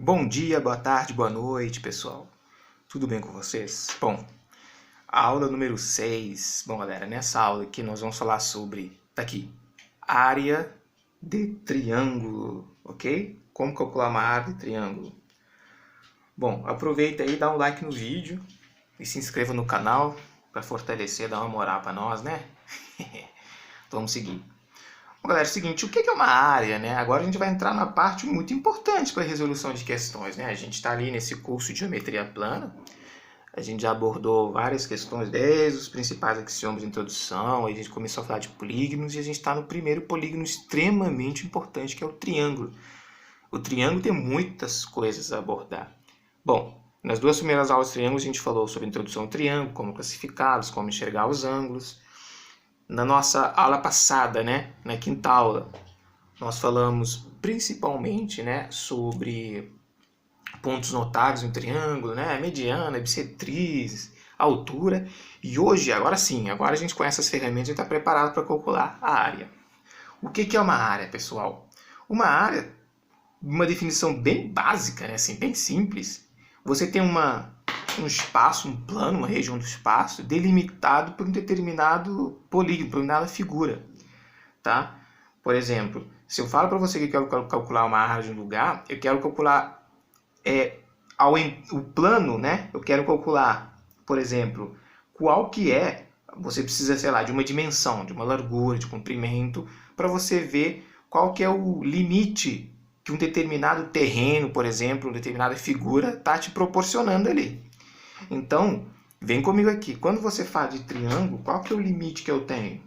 Bom dia, boa tarde, boa noite, pessoal. Tudo bem com vocês? Bom, a aula número 6. Bom, galera, nessa aula aqui nós vamos falar sobre, área de triângulo, ok? Como calcular uma área de triângulo. Bom, aproveita aí, dá um like no vídeo e se inscreva no canal para fortalecer, dar uma moral para nós, né? Vamos seguir. Bom, galera, é o seguinte, o que é uma área, né? Agora a gente vai entrar na parte muito importante para a resolução de questões, né? A gente está ali nesse curso de geometria plana, a gente já abordou várias questões, desde os principais axiomas de introdução, aí a gente começou a falar de polígonos e a gente está no primeiro polígono extremamente importante, que é o triângulo. O triângulo tem muitas coisas a abordar. Bom, nas duas primeiras aulas de triângulo a gente falou sobre a introdução ao triângulo, como classificá-los, como enxergar os ângulos. Na nossa aula passada, né, na quinta aula, nós falamos principalmente, né, sobre pontos notáveis no triângulo, né, mediana, bissetriz, altura. E hoje, agora sim, agora a gente conhece as ferramentas e está preparado para calcular a área. O que é uma área, pessoal? Uma área, uma definição bem básica, né, assim, bem simples. Você tem um espaço, um plano, uma região do espaço delimitado por um determinado polígono, por uma determinada figura, tá? Por exemplo, se eu falo para você que eu quero calcular uma área de um lugar, eu quero calcular o plano, né? Eu quero calcular, por exemplo, qual que é, você precisa, sei lá, de uma dimensão, de uma largura, de comprimento, para você ver qual que é o limite que um determinado terreno, por exemplo, uma determinada figura está te proporcionando ali. Então, vem comigo aqui. Quando você fala de triângulo, qual que é o limite que eu tenho?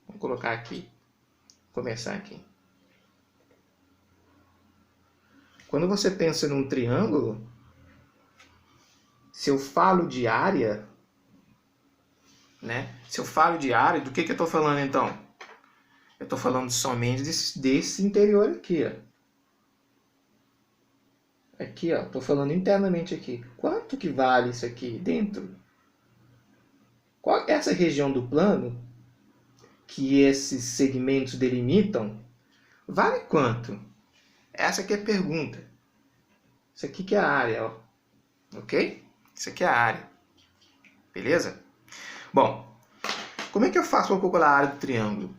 Vou colocar aqui. Começar aqui. Quando você pensa num triângulo, se eu falo de área, né? Se eu falo de área, do que eu estou falando então? Eu estou falando somente desse interior aqui, ó. Aqui, ó, estou falando internamente aqui. Quanto que vale isso aqui dentro? Qual essa região do plano que esses segmentos delimitam, vale quanto? Essa aqui é a pergunta. Isso aqui que é a área, ó. Ok? Isso aqui é a área. Beleza? Bom, como é que eu faço para calcular a área do triângulo?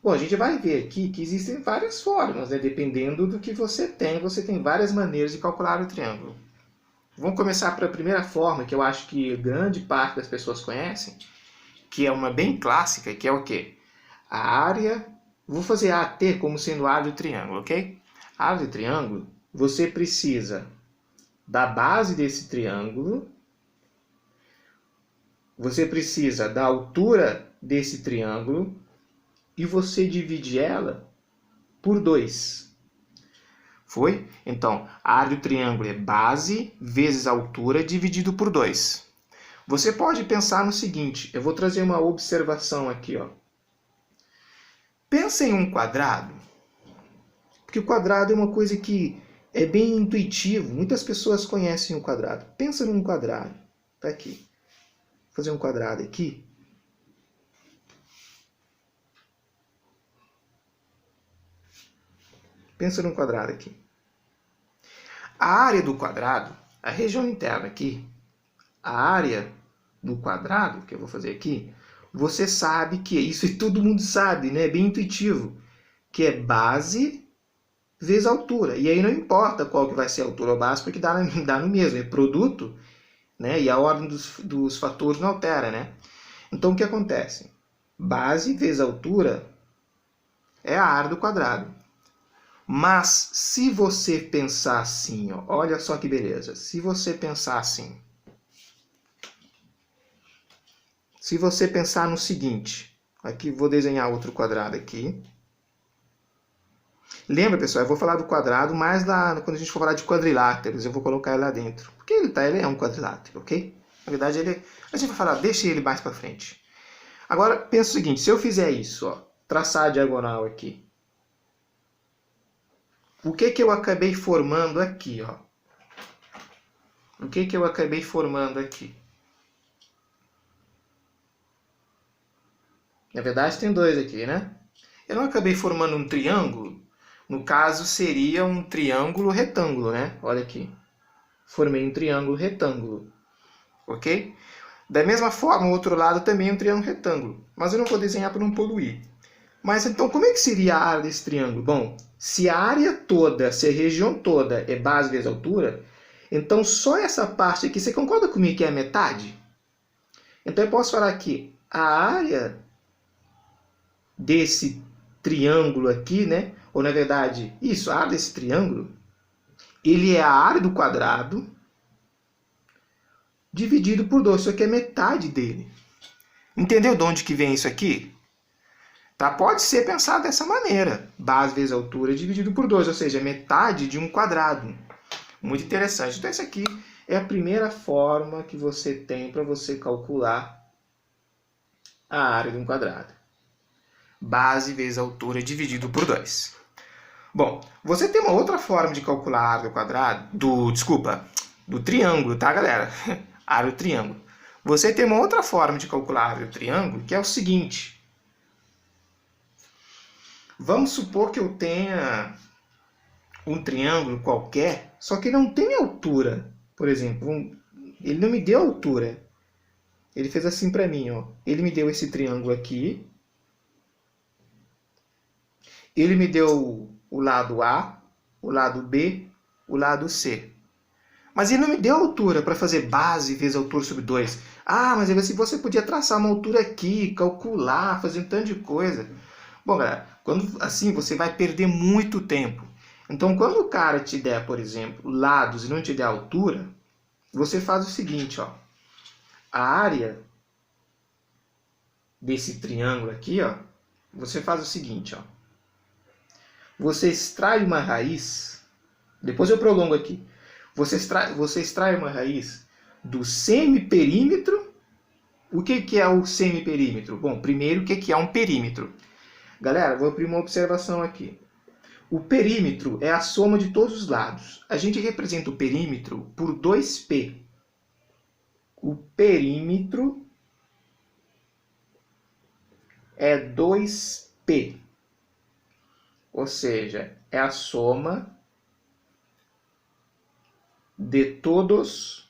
Bom, a gente vai ver aqui que existem várias formas, né? Dependendo do que você tem várias maneiras de calcular o triângulo. Vamos começar pela primeira forma, que eu acho que grande parte das pessoas conhecem, que é uma bem clássica, que é o quê? A área, vou fazer AT como sendo a área do triângulo, ok? A área do triângulo, você precisa da base desse triângulo, você precisa da altura desse triângulo e você divide ela por 2. Foi? Então, a área do triângulo é base vezes altura dividido por 2. Você pode pensar no seguinte, eu vou trazer uma observação aqui, ó. Pensa em um quadrado, porque o quadrado é uma coisa que é bem intuitivo, muitas pessoas conhecem o quadrado. Pensa num quadrado, tá aqui. Vou fazer um quadrado aqui. Pensa num quadrado aqui. A área do quadrado, a região interna aqui, a área do quadrado, que eu vou fazer aqui, você sabe que isso e todo mundo sabe, né? É bem intuitivo, que é base vezes altura. E aí não importa qual que vai ser a altura ou base, porque dá no mesmo, é produto, né? E a ordem dos fatores não altera, né? Então o que acontece? Base vezes altura é a área do quadrado. Mas se você pensar assim, ó, olha só que beleza. Se você pensar assim, se você pensar no seguinte, aqui vou desenhar outro quadrado aqui. Lembra, pessoal, eu vou falar do quadrado, mas quando a gente for falar de quadriláteros, eu vou colocar ele lá dentro. Porque ele é um quadrilátero, ok? Na verdade, a gente vai falar, deixa ele mais para frente. Agora, pensa o seguinte, se eu fizer isso, ó, traçar a diagonal aqui, o que eu acabei formando aqui, ó? O que eu acabei formando aqui? Na verdade, tem dois aqui, né? Eu não acabei formando um triângulo, No caso, seria um triângulo retângulo, né? Olha aqui. Formei um triângulo retângulo. Ok? Da mesma forma, o outro lado também é um triângulo retângulo. Mas eu não vou desenhar para não poluir. Mas então, como é que seria a área desse triângulo? Bom, se a área toda, se a região toda é base vezes altura, então só essa parte aqui, você concorda comigo que é a metade? Então eu posso falar que a área desse triângulo aqui, né? Ou na verdade, isso, a área desse triângulo, ele é a área do quadrado dividido por 2, isso aqui é metade dele. Entendeu de onde que vem isso aqui? Tá? Pode ser pensado dessa maneira. Base vezes altura dividido por 2, ou seja, metade de um quadrado. Muito interessante. Então, essa aqui é a primeira forma que você tem para você calcular a área de um quadrado. Base vezes altura dividido por 2. Bom, você tem uma outra forma de calcular a área do quadrado, do triângulo, tá, galera? A área do triângulo. Você tem uma outra forma de calcular a área do triângulo, que é o seguinte. Vamos supor que eu tenha um triângulo qualquer, só que não tem altura. Por exemplo, ele não me deu altura. Ele fez assim para mim, ó. Ele me deu esse triângulo aqui. Ele me deu o lado A, o lado B, o lado C. Mas ele não me deu altura para fazer base vezes altura sobre 2. Ah, mas você podia traçar uma altura aqui, calcular, fazer um tanto de coisa. Bom, galera, quando assim você vai perder muito tempo. Então, quando o cara te der, por exemplo, lados e não te der altura, você faz o seguinte, ó. A área desse triângulo aqui, ó, você faz o seguinte, ó. Você extrai uma raiz, depois eu prolongo aqui. Você extrai uma raiz do semiperímetro. O que é o semiperímetro? Bom, primeiro, o que é um perímetro? Galera, vou abrir uma observação aqui. O perímetro é a soma de todos os lados. A gente representa o perímetro por 2π. O perímetro é 2π. Ou seja, é a soma de todos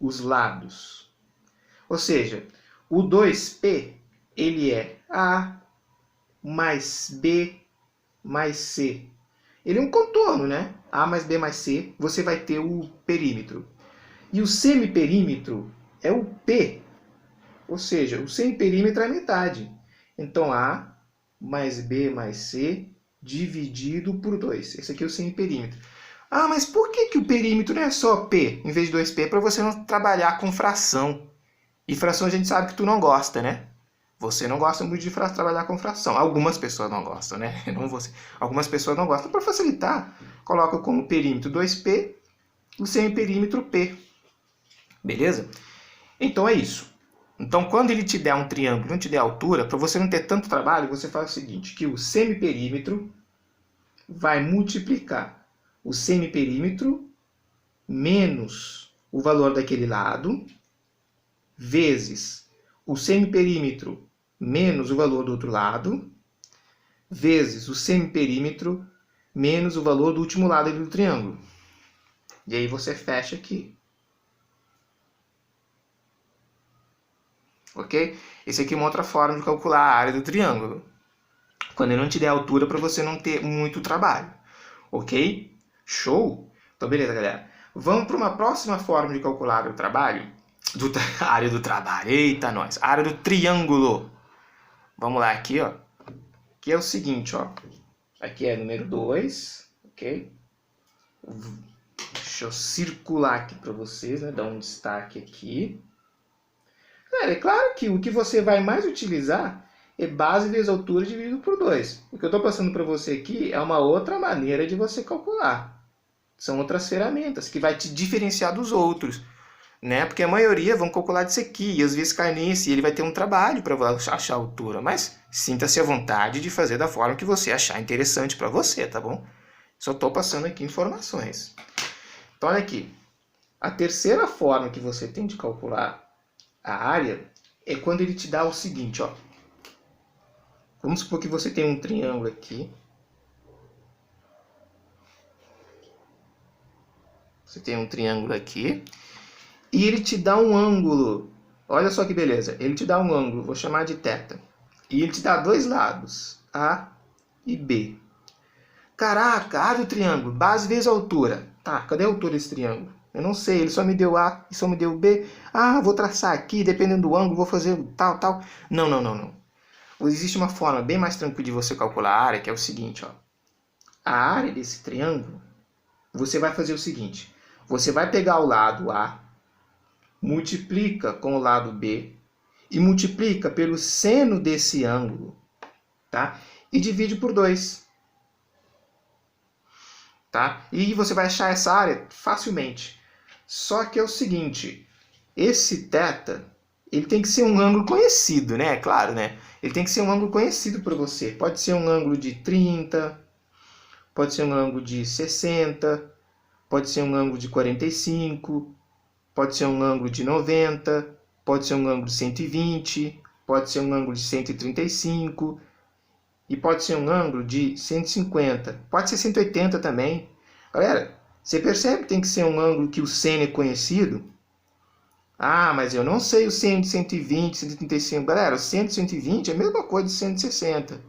os lados. Ou seja, o 2π ele é A mais B mais C. Ele é um contorno, né? A mais B mais C, você vai ter o perímetro. E o semiperímetro é o P. Ou seja, o semiperímetro é a metade. Então, A mais B mais C dividido por 2. Esse aqui é o semiperímetro. Ah, mas por que o perímetro não é só P em vez de 2P? Para você não trabalhar com fração. E fração a gente sabe que tu não gosta, né? Você não gosta muito de trabalhar com fração. Algumas pessoas não gostam, né? Não você. Algumas pessoas não gostam. Para facilitar, coloca como perímetro 2P, o semiperímetro P. Beleza? Então é isso. Então, quando ele te der um triângulo, não te der altura, para você não ter tanto trabalho, você faz o seguinte, que o semiperímetro vai multiplicar o semiperímetro menos o valor daquele lado, vezes o semiperímetro menos o valor do outro lado, vezes o semiperímetro menos o valor do último lado do triângulo. E aí você fecha aqui. Ok? Esse aqui é uma outra forma de calcular a área do triângulo. Quando ele não te der altura para você não ter muito trabalho. Ok? Show? Então, beleza, galera. Vamos para uma próxima forma de calcular o trabalho. A área do trabalho. Eita, nós. A área do triângulo. Vamos lá aqui, ó. Que é o seguinte, ó. Aqui é número 2. Ok? Deixa eu circular aqui para vocês, né? Dar um destaque aqui. É claro que o que você vai mais utilizar é base vezes altura dividido por 2. O que eu estou passando para você aqui é uma outra maneira de você calcular. São outras ferramentas que vai te diferenciar dos outros. Né? Porque a maioria vão calcular disso aqui, e às vezes cai nisso, e ele vai ter um trabalho para achar a altura. Mas sinta-se à vontade de fazer da forma que você achar interessante para você, tá bom? Só estou passando aqui informações. Então, olha aqui. A terceira forma que você tem de calcular a área é quando ele te dá o seguinte, ó. Vamos supor que você tem um triângulo aqui. Você tem um triângulo aqui. E ele te dá um ângulo. Olha só que beleza. Ele te dá um ângulo, vou chamar de θ. E ele te dá dois lados, A e B. Caraca, área do triângulo, base vezes altura. Tá, cadê a altura desse triângulo? Eu não sei, ele só me deu A e só me deu B. Ah, vou traçar aqui, dependendo do ângulo, vou fazer tal, tal. Não, não, não, não. Existe uma forma bem mais tranquila de você calcular a área, que é o seguinte, ó. A área desse triângulo, você vai fazer o seguinte. Você vai pegar o lado A, multiplica com o lado B e multiplica pelo seno desse ângulo, tá? E divide por 2. Tá? E você vai achar essa área facilmente. Só que é o seguinte, esse θ, ele tem que ser um ângulo conhecido, né? Claro, né? Ele tem que ser um ângulo conhecido por você. Pode ser um ângulo de 30, pode ser um ângulo de 60, pode ser um ângulo de 45, pode ser um ângulo de 90, pode ser um ângulo de 120, pode ser um ângulo de 135 e pode ser um ângulo de 150. Pode ser 180 também. Galera, você percebe que tem que ser um ângulo que o seno é conhecido? Ah, mas eu não sei o seno de 120, 135. Galera, o seno de 120 é a mesma coisa de seno de 60.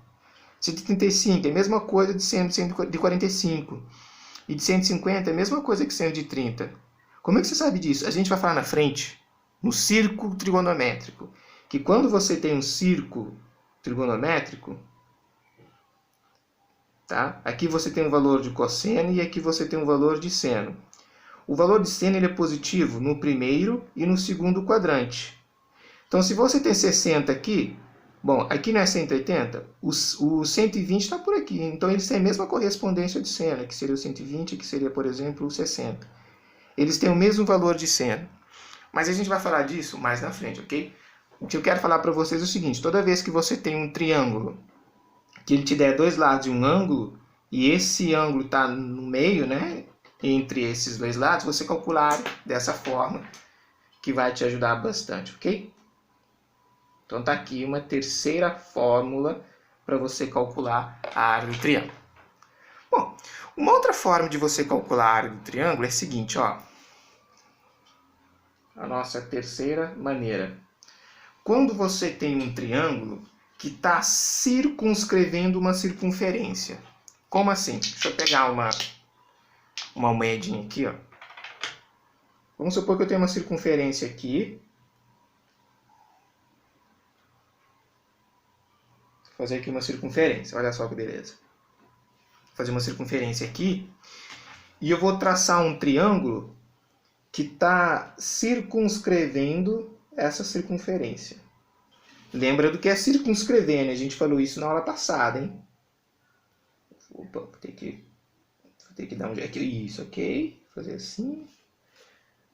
135 é a mesma coisa de seno de 45. E de 150 é a mesma coisa que seno de 30. Como é que você sabe disso? A gente vai falar na frente, no círculo trigonométrico, que quando você tem um círculo trigonométrico, tá? Aqui você tem um valor de cosseno e aqui você tem um valor de seno. O valor de seno ele é positivo no primeiro e no segundo quadrante. Então, se você tem 60 aqui, bom, aqui não é 180, o 120 está por aqui. Então, eles têm a mesma correspondência de seno, que seria o 120, que seria, por exemplo, o 60. Eles têm o mesmo valor de seno. Mas a gente vai falar disso mais na frente, ok? O que eu quero falar para vocês é o seguinte, toda vez que você tem um triângulo, que ele te der dois lados e um ângulo, e esse ângulo está no meio, né, entre esses dois lados, você calcula a área dessa forma, que vai te ajudar bastante, ok? Então tá aqui uma terceira fórmula para você calcular a área do triângulo. Bom, uma outra forma de você calcular a área do triângulo é a seguinte, ó. A nossa terceira maneira. Quando você tem um triângulo que está circunscrevendo uma circunferência. Como assim? Deixa eu pegar uma moedinha aqui, ó. Vamos supor que eu tenho uma circunferência aqui. Vou fazer aqui uma circunferência, olha só que beleza. Vou fazer uma circunferência aqui. E eu vou traçar um triângulo que está circunscrevendo essa circunferência. Lembra do que é circunscrever, né? A gente falou isso na aula passada, hein? Opa, vou ter que dar um jeito aqui. Isso, ok. Fazer assim.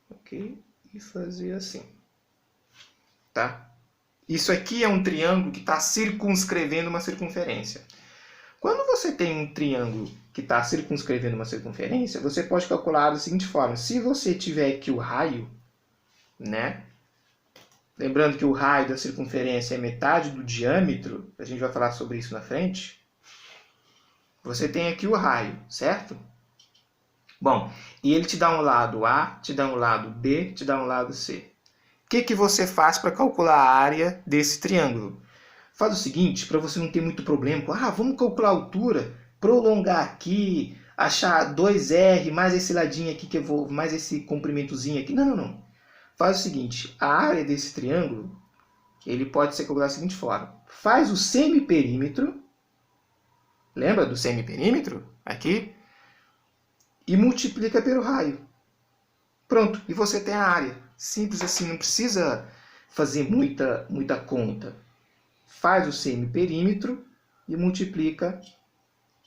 Ok. E fazer assim. Tá? Isso aqui é um triângulo que está circunscrevendo uma circunferência. Quando você tem um triângulo que está circunscrevendo uma circunferência, você pode calcular da seguinte forma. Se você tiver aqui o raio, né? Lembrando que o raio da circunferência é metade do diâmetro, a gente vai falar sobre isso na frente. Você tem aqui o raio, certo? Bom, e ele te dá um lado A, te dá um lado B, te dá um lado C. O que você faz para calcular a área desse triângulo? Faz o seguinte, para você não ter muito problema com, vamos calcular a altura, prolongar aqui, achar 2R, mais esse ladinho aqui que eu vou, mais esse comprimentozinho aqui. Não, não, não. Faz o seguinte, a área desse triângulo, ele pode ser calculado da seguinte forma. Faz o semiperímetro, lembra do semiperímetro? Aqui. E multiplica pelo raio. Pronto, e você tem a área. Simples assim, não precisa fazer muita conta. Faz o semiperímetro e multiplica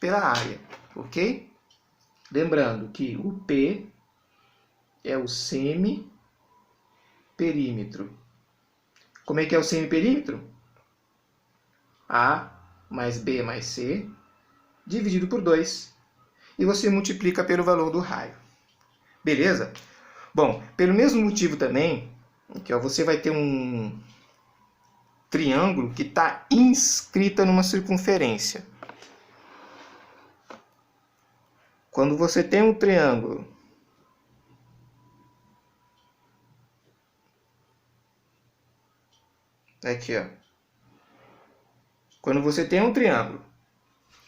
pela área, ok? Lembrando que o P é o semiperímetro. Como é que é o semiperímetro? A mais B mais C dividido por 2. E você multiplica pelo valor do raio. Beleza? Bom, pelo mesmo motivo também, que você vai ter triângulo que está inscrita numa circunferência. Quando você tem um triângulo aqui, ó. Quando você tem um triângulo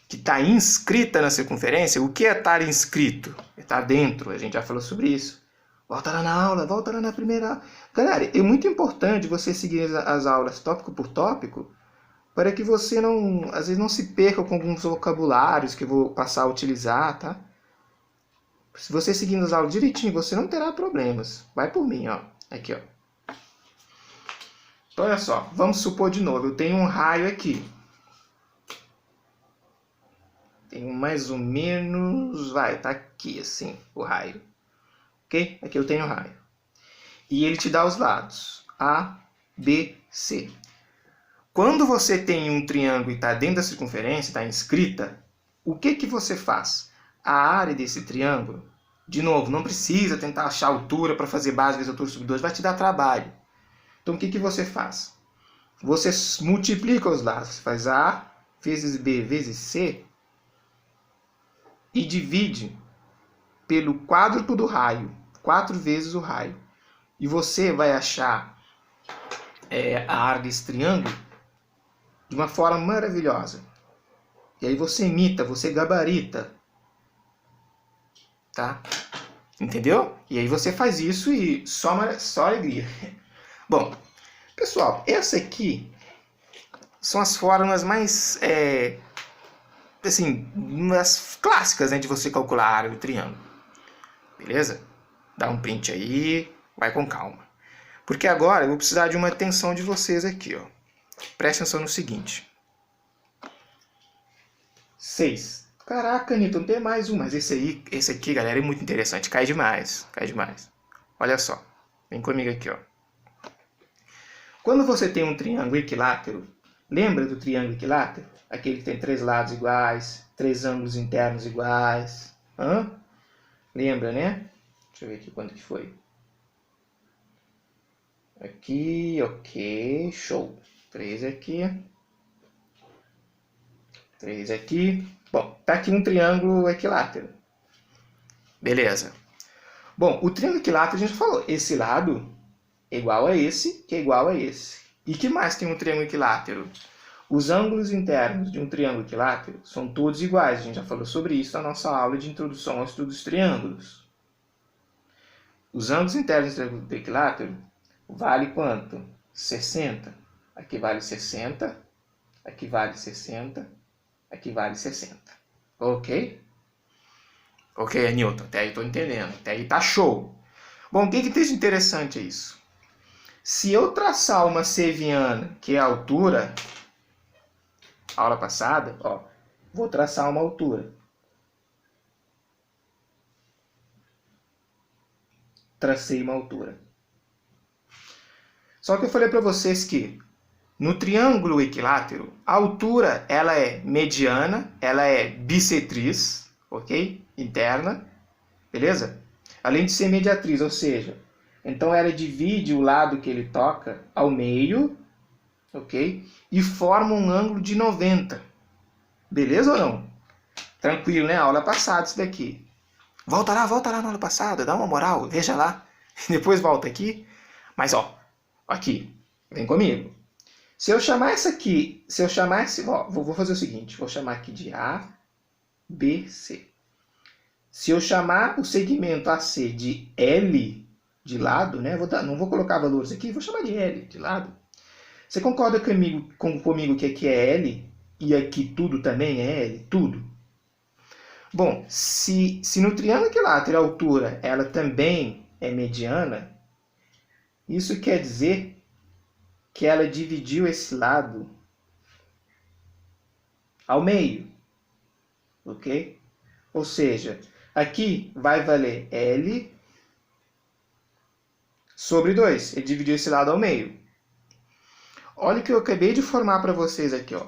que está inscrita na circunferência, o que é estar inscrito? Está dentro, a gente já falou sobre isso. Volta lá na aula, volta lá na primeira aula. Galera, é muito importante você seguir as aulas tópico por tópico, para que você não, às vezes, não se perca com alguns vocabulários que eu vou passar a utilizar, tá? Se você seguindo as aulas direitinho, você não terá problemas. Vai por mim, ó. Aqui, ó. Então, olha só. Vamos supor de novo. Eu tenho um raio aqui. Tenho mais ou menos... Vai, tá aqui, assim, o raio. Ok? Aqui eu tenho o raio. E ele te dá os lados. A, B, C. Quando você tem um triângulo e está dentro da circunferência, está inscrita, o que você faz? A área desse triângulo, de novo, não precisa tentar achar altura para fazer base vezes altura sobre 2, vai te dar trabalho. Então, o que você faz? Você multiplica os lados, você faz A vezes B vezes C e divide pelo quádruplo do raio, 4 vezes o raio. E você vai achar a área desse triângulo de uma forma maravilhosa. E aí você imita, você gabarita. Tá? Entendeu? E aí você faz isso e só alegria. Bom, pessoal, essa aqui são as formas mais, assim, as clássicas, né, de você calcular a área do triângulo. Beleza? Dá um print aí, vai com calma. Porque agora eu vou precisar de uma atenção de vocês aqui, ó. Presta atenção no seguinte. 6. Caraca, Newton, tem mais um. Mas esse aqui, galera, é muito interessante. Cai demais, cai demais. Olha só. Vem comigo aqui, ó. Quando você tem um triângulo equilátero, lembra do triângulo equilátero? Aquele que tem 3 lados iguais, 3 ângulos internos iguais. Hã? Lembra, né? Deixa eu ver aqui quanto que foi. Aqui, ok, show. 3 aqui. 3 aqui. Bom, tá aqui um triângulo equilátero. Beleza. Bom, o triângulo equilátero a gente falou. Esse lado é igual a esse, que é igual a esse. E que mais tem um triângulo equilátero? Os ângulos internos de um triângulo equilátero são todos iguais. A gente já falou sobre isso na nossa aula de introdução ao estudo dos triângulos. Os ângulos internos do triângulo equilátero vale quanto? 60. Aqui vale 60. Aqui vale 60. Aqui vale 60. Ok? Ok, Newton. Até aí estou entendendo. Até aí tá show. Bom, o que tem de interessante é isso? Se eu traçar uma seviana, que é a altura, aula passada, ó, vou traçar uma altura. Tracei uma altura. Só que eu falei para vocês que no triângulo equilátero, a altura ela é mediana, ela é bissetriz, ok? Interna, beleza? Além de ser mediatriz, ou seja, então ela divide o lado que ele toca ao meio, ok? E forma um ângulo de 90. Beleza ou não? Tranquilo, né? Aula passada isso daqui. Volta lá na aula passada, dá uma moral, veja lá. Depois volta aqui. Mas ó, aqui, vem comigo. Se eu chamar essa aqui, ó, vou fazer o seguinte, vou chamar aqui de A, B, C. Se eu chamar o segmento AC de L de lado, né? Não vou colocar valores aqui, vou chamar de L de lado. Você concorda comigo que aqui é L e aqui tudo também é L? Tudo. Bom, se no triângulo equilátero a altura ela também é mediana, isso quer dizer que ela dividiu esse lado ao meio, ok? Ou seja, aqui vai valer L sobre 2. Ele dividiu esse lado ao meio. Olha o que eu acabei de formar para vocês aqui, ó.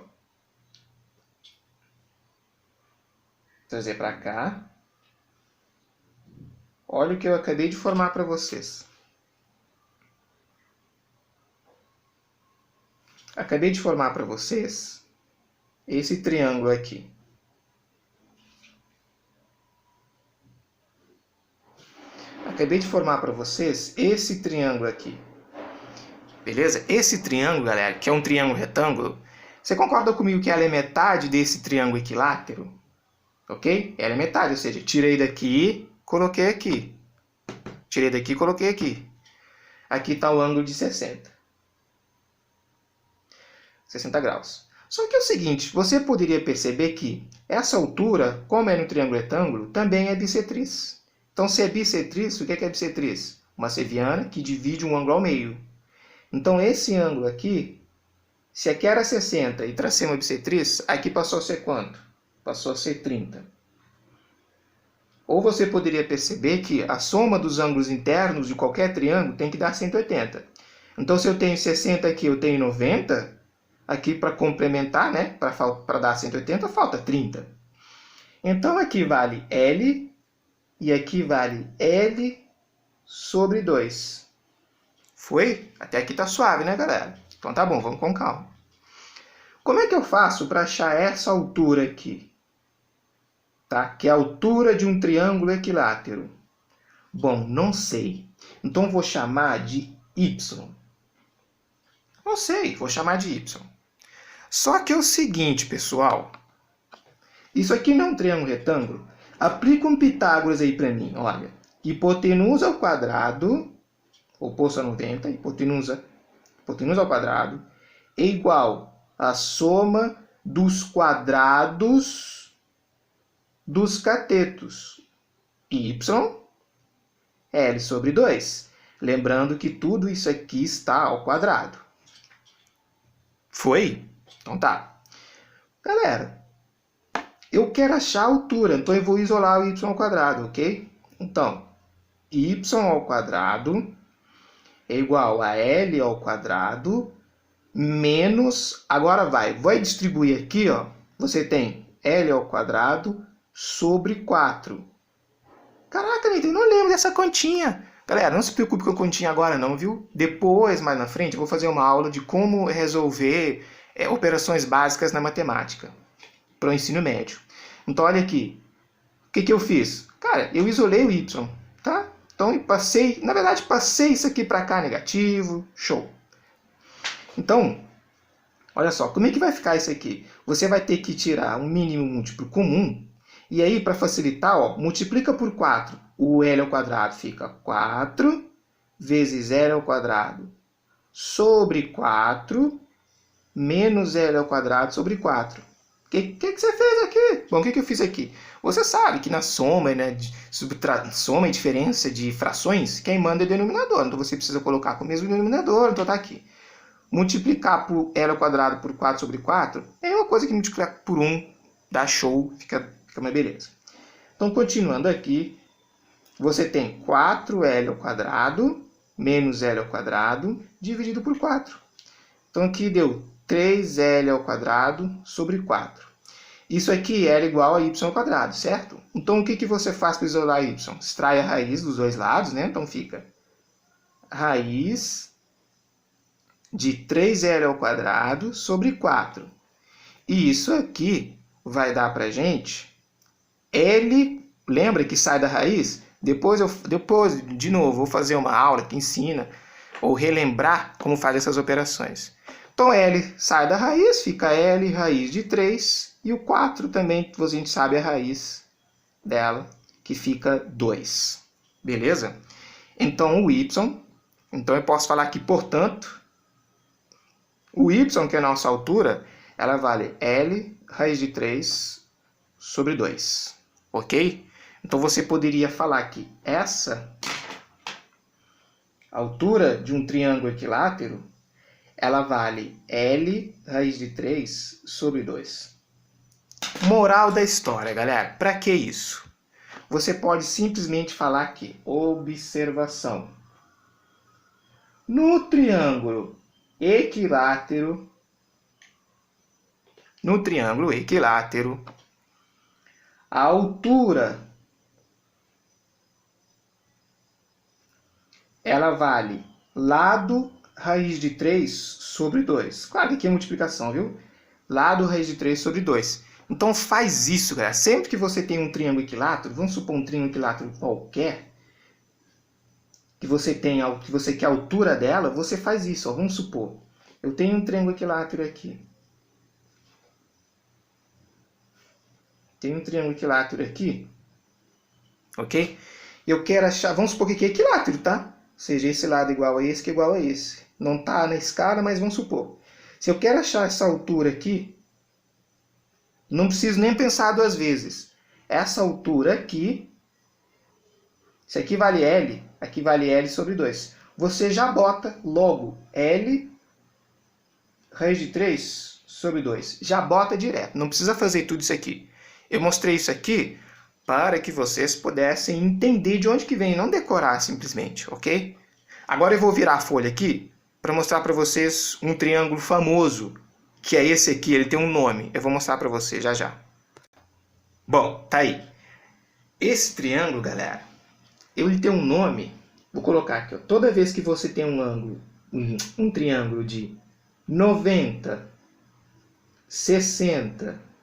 Trazer para cá. Olha o que eu acabei de formar para vocês. Acabei de formar para vocês esse triângulo aqui. Acabei de formar para vocês esse triângulo aqui. Beleza? Esse triângulo, galera, que é um triângulo retângulo, você concorda comigo que ela é metade desse triângulo equilátero? Ok? Ela é metade, ou seja, tirei daqui, coloquei aqui. Tirei daqui, coloquei aqui. Aqui está o ângulo de 60 graus. Só que é o seguinte, você poderia perceber que essa altura, como é no triângulo retângulo, também é bissetriz. Então, se é bissetriz, o que é bissetriz? Uma seviana que divide um ângulo ao meio. Então, esse ângulo aqui, se aqui era 60 e tracei uma bissetriz, aqui passou a ser quanto? Passou a ser 30. Ou você poderia perceber que a soma dos ângulos internos de qualquer triângulo tem que dar 180. Então, se eu tenho 60 aqui, eu tenho 90, aqui para complementar, né, para dar 180, falta 30. Então, aqui vale L e aqui vale L sobre 2. Foi? Até aqui tá suave, né, galera? Então tá bom, vamos com calma. Como é que eu faço para achar essa altura aqui? Tá? Que é a altura de um triângulo equilátero. Bom, não sei. Então vou chamar de Y. Não sei, vou chamar de Y. Só que é o seguinte, pessoal. Isso aqui não é um triângulo retângulo? Aplica um Pitágoras aí para mim, olha. Hipotenusa ao quadrado, oposto a 90, hipotenusa ao quadrado, é igual à soma dos quadrados dos catetos. Y, L sobre 2. Lembrando que tudo isso aqui está ao quadrado. Foi? Então tá. Galera, eu quero achar a altura, então eu vou isolar o y ao quadrado, ok? Então, y ao quadrado é igual a L ao quadrado menos... Agora vai distribuir aqui, ó. Você tem L ao quadrado sobre 4. Caraca, eu não lembro dessa continha. Galera, não se preocupe com a continha agora não, viu? Depois, mais na frente, eu vou fazer uma aula de como resolver operações básicas na matemática para o ensino médio. Então, olha aqui. O que eu fiz? Cara, eu isolei o y, tá? Então, eu passei, na verdade, passei isso aqui para cá negativo, show. Então, olha só, como é que vai ficar isso aqui? Você vai ter que tirar um mínimo múltiplo comum, e aí, para facilitar, ó, multiplica por 4. O L ao quadrado fica 4 vezes L ao quadrado sobre 4 menos L ao quadrado sobre 4. O que você fez aqui? Bom, o que eu fiz aqui? Você sabe que na soma, né, soma e diferença de frações, quem manda é o denominador. Então, você precisa colocar com o mesmo denominador, então tá aqui. Multiplicar por L ao quadrado por 4 sobre 4 é uma coisa que multiplicar por 1 dá show, fica uma beleza. Então, continuando aqui, você tem 4L ao quadrado menos L ao quadrado dividido por 4. Então, aqui deu 3L ao quadrado sobre 4. Isso aqui era igual a y ao quadrado, certo? Então, o que você faz para isolar y? Extrai a raiz dos dois lados, né? Então, fica raiz de 3L ao quadrado sobre 4. E isso aqui vai dar para a gente L, lembra que sai da raiz? Depois, de novo, vou fazer uma aula que ensina ou relembrar como faz essas operações. Então, L sai da raiz, fica L raiz de 3, e o 4 também, a gente sabe a raiz dela, que fica 2. Beleza? Então, o y, então eu posso falar que, portanto, o y, que é a nossa altura, ela vale L raiz de 3 sobre 2. Ok? Então, você poderia falar que essa altura de um triângulo equilátero, ela vale L raiz de 3 sobre 2. Moral da história, galera. Para que isso? Você pode simplesmente falar aqui, observação. No triângulo equilátero, a altura ela vale lado raiz de 3 sobre 2. Claro que aqui é multiplicação, viu? Lado raiz de 3 sobre 2. Então faz isso, galera. Sempre que você tem um triângulo equilátero, vamos supor um triângulo equilátero qualquer, que você quer a altura dela, você faz isso. Ó. Vamos supor, eu tenho um triângulo equilátero aqui. Tem um triângulo equilátero aqui, ok? Eu quero achar, vamos supor que aqui é equilátero, tá? Ou seja, esse lado igual a esse, que é igual a esse. Não está na escala, mas vamos supor. Se eu quero achar essa altura aqui, não preciso nem pensar duas vezes. Essa altura aqui, isso aqui vale L, aqui vale L sobre 2. Você já bota logo L raiz de 3 sobre 2. Já bota direto, não precisa fazer tudo isso aqui. Eu mostrei isso aqui para que vocês pudessem entender de onde que vem, não decorar simplesmente, ok? Agora eu vou virar a folha aqui para mostrar para vocês um triângulo famoso, que é esse aqui, ele tem um nome. Eu vou mostrar para vocês já já. Bom, tá aí. Esse triângulo, galera, ele tem um nome, vou colocar aqui, ó. Toda vez que você tem um ângulo, um triângulo de 90, 60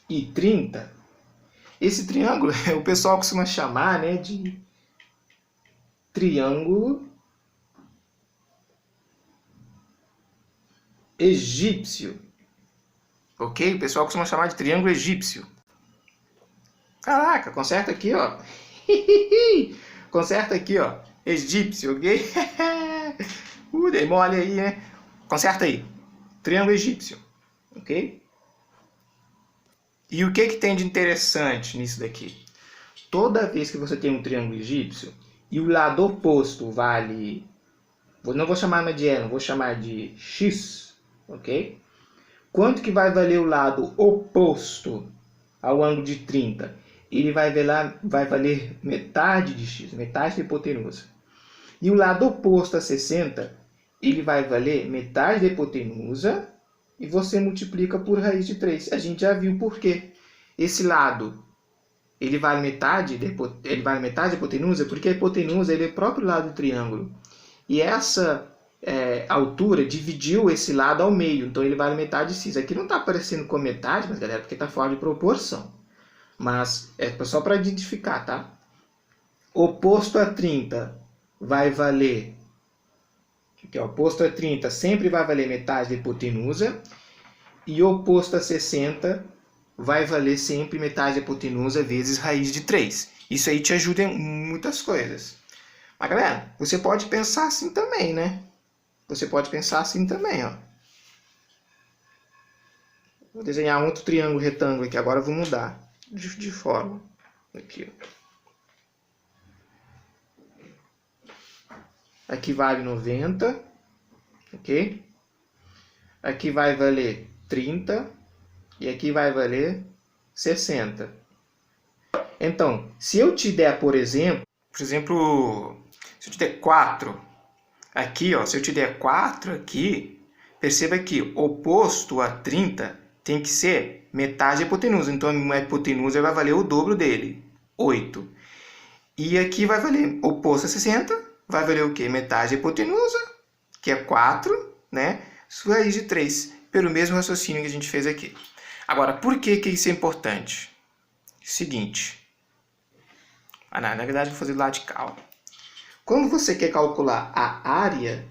e 30, esse triângulo o pessoal costuma chamar, né, de triângulo egípcio. Ok? O pessoal costuma chamar de triângulo egípcio. Caraca, conserta aqui, ó. Conserta aqui, ó. Egípcio, ok? Dei mole aí, né? Conserta aí. Triângulo egípcio. Ok? E o que tem de interessante nisso daqui? Toda vez que você tem um triângulo egípcio e o lado oposto vale... Não vou chamar de E, não vou chamar de X, ok? Quanto que vai valer o lado oposto ao ângulo de 30? Ele vai valer metade de x, metade da hipotenusa. E o lado oposto a 60, ele vai valer metade da hipotenusa e você multiplica por raiz de 3. A gente já viu por quê. Esse lado, ele vale metade da hipotenusa, porque a hipotenusa ele é o próprio lado do triângulo. E essa altura dividiu esse lado ao meio, então ele vale metade de x. Aqui não está aparecendo com metade, mas galera, porque está fora de proporção. Mas é só para identificar, tá? Oposto a 30 vai valer... Aqui, ó, oposto a 30 sempre vai valer metade da hipotenusa. E oposto a 60 vai valer sempre metade da hipotenusa vezes raiz de 3. Isso aí te ajuda em muitas coisas. Mas, galera, você pode pensar assim também, né? Você pode pensar assim também, ó. Vou desenhar um outro triângulo retângulo aqui. Agora eu vou mudar de forma. Aqui, ó. Aqui vale 90, ok? Aqui vai valer 30 e aqui vai valer 60. Então, se eu te der, por exemplo, se eu te der 4 aqui, ó, se eu te der 4 aqui, perceba que oposto a 30 tem que ser metade da hipotenusa. Então, a hipotenusa vai valer o dobro dele, 8. E aqui vai valer oposto a 60, vai valer o quê? Metade da hipotenusa, que é 4, né? Raiz de 3, pelo mesmo raciocínio que a gente fez aqui. Agora, por que isso é importante? Seguinte. Na verdade, vou fazer do lado de cá. Ó. Quando você quer calcular a área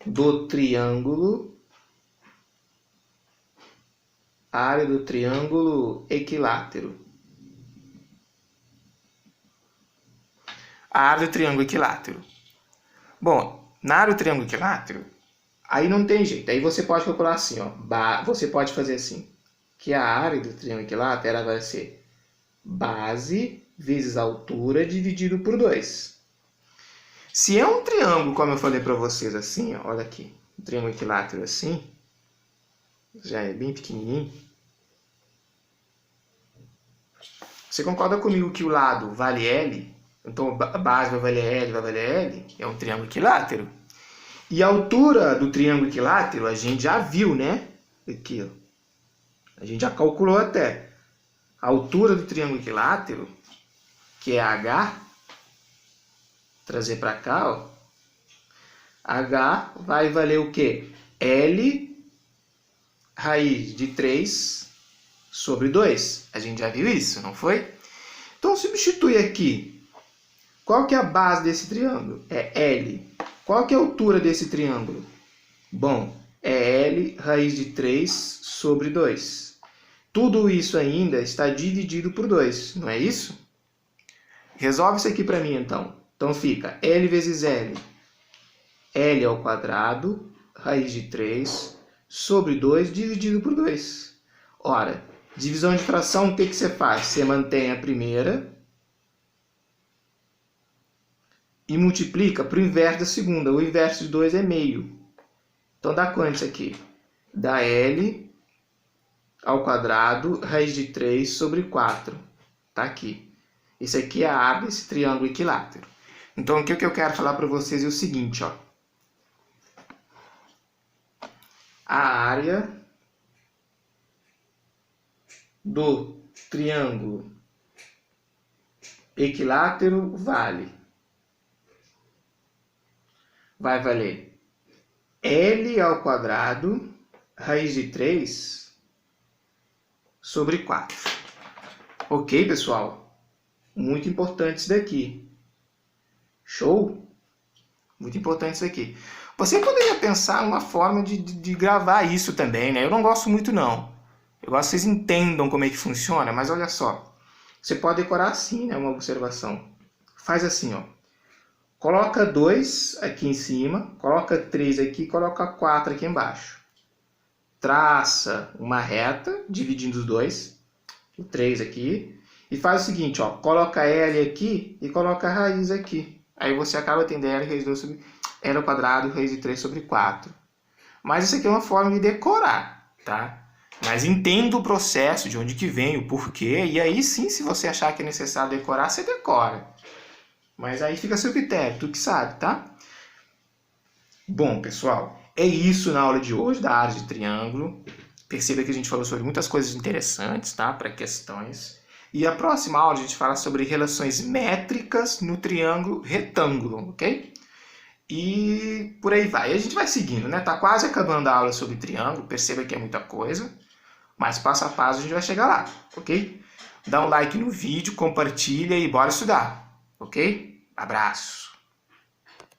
do triângulo, equilátero. A área do triângulo equilátero. Bom, na área do triângulo equilátero, aí não tem jeito. Aí você pode calcular assim, ó. Você pode fazer assim, que a área do triângulo equilátero ela vai ser base vezes altura dividido por 2. Se é um triângulo, como eu falei para vocês, assim, ó, olha aqui, um triângulo equilátero assim, já é bem pequenininho. Você concorda comigo que o lado vale L? Então a base vai valer L, é um triângulo equilátero. E a altura do triângulo equilátero a gente já viu, né? Aqui, ó. A gente já calculou até. A altura do triângulo equilátero que é H, trazer para cá, ó. H vai valer o quê? L raiz de 3 sobre 2. A gente já viu isso, não foi? Então, substitui aqui. Qual que é a base desse triângulo? É L. Qual que é a altura desse triângulo? Bom, é L raiz de 3 sobre 2. Tudo isso ainda está dividido por 2, não é isso? Resolve isso aqui para mim, então. Então, fica L vezes L. L ao quadrado, raiz de 3, sobre 2, dividido por 2. Ora, divisão de fração, o que você faz? Você mantém a primeira e multiplica para o inverso da segunda. O inverso de 2 é meio. Então, dá quanto isso aqui? Dá L ao quadrado, raiz de 3 sobre 4. Tá aqui. Esse aqui é a área desse triângulo equilátero. Então, o que eu quero falar para vocês é o seguinte, ó. A área do triângulo equilátero vai valer L ao quadrado, raiz de 3 sobre 4. Ok, pessoal? Muito importante isso daqui. Show? Muito importante isso aqui. Você poderia pensar uma forma de gravar isso também, né? Eu não gosto muito, não. Eu gosto que vocês entendam como é que funciona, mas olha só. Você pode decorar assim, né? Uma observação. Faz assim, ó. Coloca 2 aqui em cima, coloca 3 aqui, coloca 4 aqui embaixo. Traça uma reta, dividindo os dois, o 3 aqui, e faz o seguinte, ó. Coloca L aqui e coloca a raiz aqui. Aí você acaba tendo L raiz de 2 sobre L ao quadrado, raiz de 3 sobre 4. Mas isso aqui é uma forma de decorar, tá? Mas entenda o processo, de onde que vem, o porquê, e aí sim, se você achar que é necessário decorar, você decora. Mas aí fica a seu critério, tu que sabe, tá? Bom, pessoal, é isso na aula de hoje da área de triângulo. Perceba que a gente falou sobre muitas coisas interessantes, tá? Para questões. E a próxima aula a gente fala sobre relações métricas no triângulo retângulo, ok? E por aí vai. E a gente vai seguindo, né? Tá quase acabando a aula sobre triângulo, perceba que é muita coisa, mas passo a passo a gente vai chegar lá, ok? Dá um like no vídeo, compartilha e bora estudar, ok? Abraço!